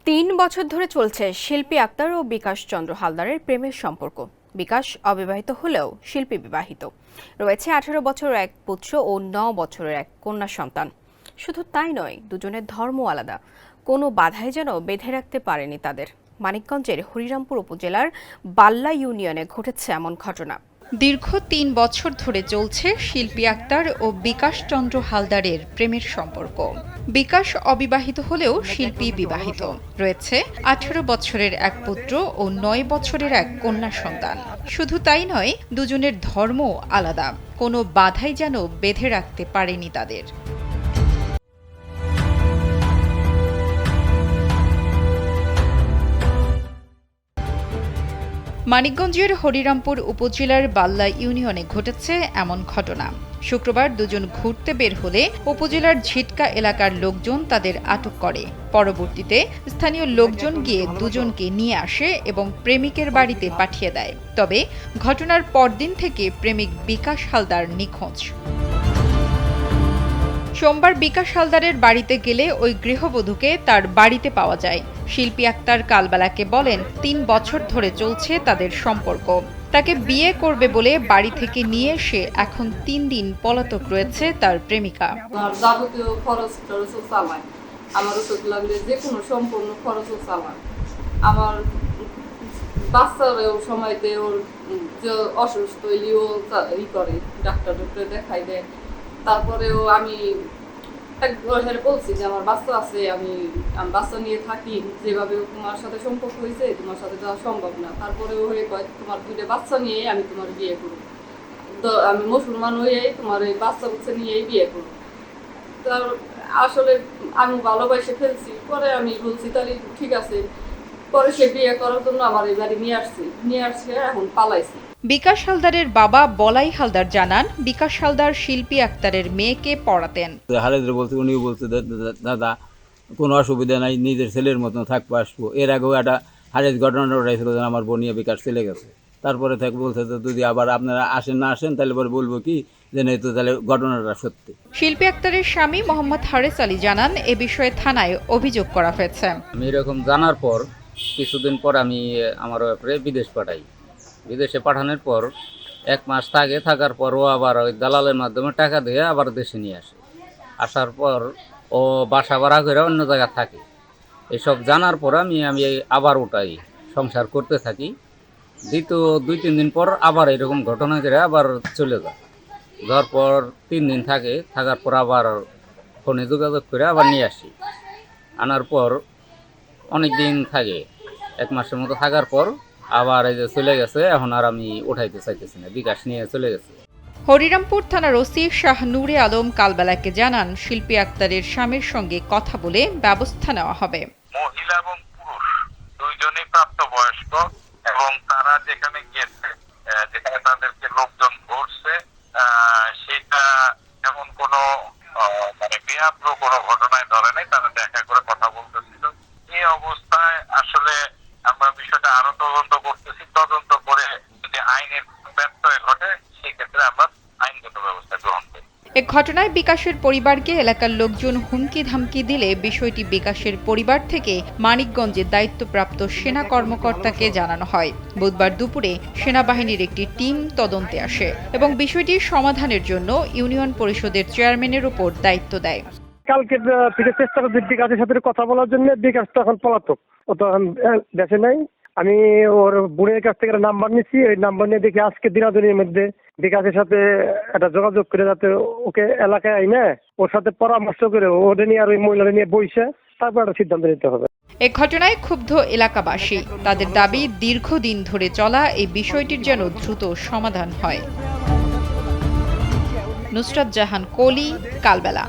৩ বছর ধরে চলছে শিল্পী আক্তার ও বিকাশ চন্দ্র হালদারের প্রেমের সম্পর্ক। বিকাশ অবিবাহিত হলেও শিল্পী বিবাহিত। রয়েছে ১৮ বছরের এক পুত্র ও ৯ বছরের এক কন্যা সন্তান। শুধু তাই নয়, দুজনের ধর্ম আলাদা। কোনো বাধাই যেন বেঁধে রাখতে পারেনি তাদের। মানিকগঞ্জের হরিরামপুর উপজেলার বাল্লা ইউনিয়নে ঘটেছে এমন ঘটনা। দীর্ঘ ৩ বছর ধরে চলছে শিল্পী আক্তার ও বিকাশ চন্দ্র হালদারের প্রেমের সম্পর্ক। বিকাশ অবিবাহিত হলেও শিল্পী বিবাহিত। রয়েছে ১৮ বছরের এক পুত্র ও ৯ বছরের এক কন্যা সন্তান। শুধু তাই নয়, দুজনের ধর্ম আলাদা। কোনো বাধাই যেন বেঁধে রাখতে পারেনি তাদের। মানিকগঞ্জের হরিরামপুর উপজেলার বাল্লা ইউনিয়নে ঘটেছে এমন ঘটনা। শুক্রবার দুজন ঘুরতে বের হলে উপজেলার ঝিটকা এলাকার লোকজন তাদের আটক করে। পরবর্তীতে স্থানীয় লোকজন গিয়ে দুজনকে নিয়ে আসে এবং প্রেমিকের বাড়িতে পাঠিয়ে দেয়। তবে ঘটনার পরদিন থেকে প্রেমিক বিকাশ হালদার নিখোঁজ। সোমবার বিকাশ হালদারের বাড়িতে গেলে ওই গৃহবধূকে তার বাড়িতে পাওয়া যায়। শিল্পী আক্তার কালবেলাকে বলেন ৩ বছর ধরে চলছে তাদের সম্পর্ক। তাকে বিয়ে করবে বলে বাড়ি থেকে নিয়ে এসে এখন ৩ দিন পলাতক রয়েছে তার প্রেমিকা। যাবতীয় খরচ টরচও চালায়, আমার ওষুধ লাগলে যে কোনো সম্পূর্ণ খরচও চালায়। আমার বাচ্চারেও সময় দেয়, ওর যে অসুস্থ হইলেও করে, ডাক্তার দেখাই দেয়। তারপরেও আমি একবার বলছি যে আমার বাচ্চা আছে, আমি বাচ্চা নিয়ে থাকি, যেভাবে তোমার সাথে সম্পর্ক হয়েছে তোমার সাথে যাওয়া সম্ভব না। তারপরেও হয়ে কয় তোমার 2টা বাচ্চা নিয়ে আমি তোমার বিয়ে করব, আমি মুসলমান হয়ে তোমার এই বাচ্চা বাচ্চা নিয়েই বিয়ে করব। তার আসলে আমি ভালোবাসে ফেলছি। পরে আমি বলছি তাহলে ঠিক আছে। পরে সে বিয়ে করার জন্য আমার এই বাড়ি নিয়ে আসছে, এখন পালাইছি। বিকাশ হালদারের বাবা বলাই হালদার জানান, বিকাশ হালদার শিল্পী আক্তারের মেয়েকে পড়াতেন। হালেদের বলতে উনিও বলছে দাদা কোনো অসুবিধা নাই, নিজের ছেলের মতন থাকবো আসবো। এর আগেও একটা হারের ঘটনা ঘটাইছিল, আমার বোনিয়া বিকাশ চলে গেছে। তারপরে থেকে বলছে যদি আবার আপনারা না আসেন তাহলে পরে বলবো কি যে নেই তো তাহলে ঘটনাটা সত্যি। শিল্পী আক্তারের স্বামী মোহাম্মদ হারেস আলী জানান, এ বিষয়ে থানায় অভিযোগ করা হয়েছে। আমি এরকম জানার পর কিছুদিন পর আমি আমার ব্যাপারে বিদেশ পাঠাই। বিদেশে পাঠানোর পর 1 মাস থাকার পর ও আবার ওই দালালের মাধ্যমে টাকা দিয়ে আবার দেশে নিয়ে আসে। আসার পর ও বাসা ভাড়া করে অন্য জায়গায় থাকে। এসব জানার পর আমি আবার ওটাই সংসার করতে থাকি। দ্বিতীয় 2-3 দিন পর আবার এরকম ঘটনা করে আবার চলে যায়। যাওয়ার পর 3 দিন থাকার পর আবার ফোনে যোগাযোগ করে আবার নিয়ে আসি। আনার পর অনেক দিন থাকে, 1 মাসের মতো থাকার পর আবার এই যে চলে গেছে। এখন আর আমি উঠাইতে চাইতেছি না, বিকাশ নিয়ে চলে গেছে। হরিরামপুর থানার ওসি শাহ নূরে আলম কালবেলাকে জানান, শিল্পী আক্তারের স্বামীর সঙ্গে কথা বলে ব্যবস্থা নেওয়া হবে। মহিলা এবং পুরুষ দুইজনই প্রাপ্তবয়স্ক এবং তারা যেখানে গেছে, যেখানে তাদেরকে লোকজন ধরছে, সেটা এমন কোনো বেআপ্র কোনো ঘটনায় ধরে নাই। তারা দেখা করে কথা বলতেছিল। এই অবস্থায় আসলে আমরা বিষয়টা আরো তদন্ত করতেছি। তদন্ত করে যদি আইনের ব্যত্যয় ঘটে সেক্ষেত্রে আমরা আইনগত ব্যবস্থা গ্রহণ করি। এ ঘটনায় বিকাশের পরিবারকে এলাকার লোকজন হুমকি ধামকি দিলে বিষয়টি বিকাশের পরিবার থেকে মানিকগঞ্জের দায়িত্বপ্রাপ্ত সেনা কর্মকর্তাকে জানানো হয়। বুধবার দুপুরে সেনাবাহিনীর একটি টিম তদন্তে আসে এবং বিষয়টির সমাধানের জন্য ইউনিয়ন পরিষদের চেয়ারম্যানের উপর দায়িত্ব দেয়। কালকে থেকে চেষ্টা করছি বিকাশের সাথে কথা বলার জন্য। বিকাশ তো এখন পলাতক, ও তো এখন দেশে নাই। আমি ওর বোনের কাছ থেকে একটা নাম্বার নিচ্ছি, ওই নাম্বার নিয়ে দেখি আজকে দিনাদিনের মধ্যে বিকাশের সাথে একটা যোগাযোগ করে যাতে ওকে এলাকায় আইনে ওর সাথে পরামর্শ করে ওদের নিয়ে আর ওই মহিলাদের নিয়ে বইসে তারপর একটা সিদ্ধান্ত নিতে হবে। এ ঘটনায় ক্ষুব্ধ এলাকাবাসী। তাদের দাবি, দীর্ঘদিন ধরে চলা এই বিষয়টির যেন দ্রুত সমাধান হয়। নুসরাত জাহান কলি, কালবেলা।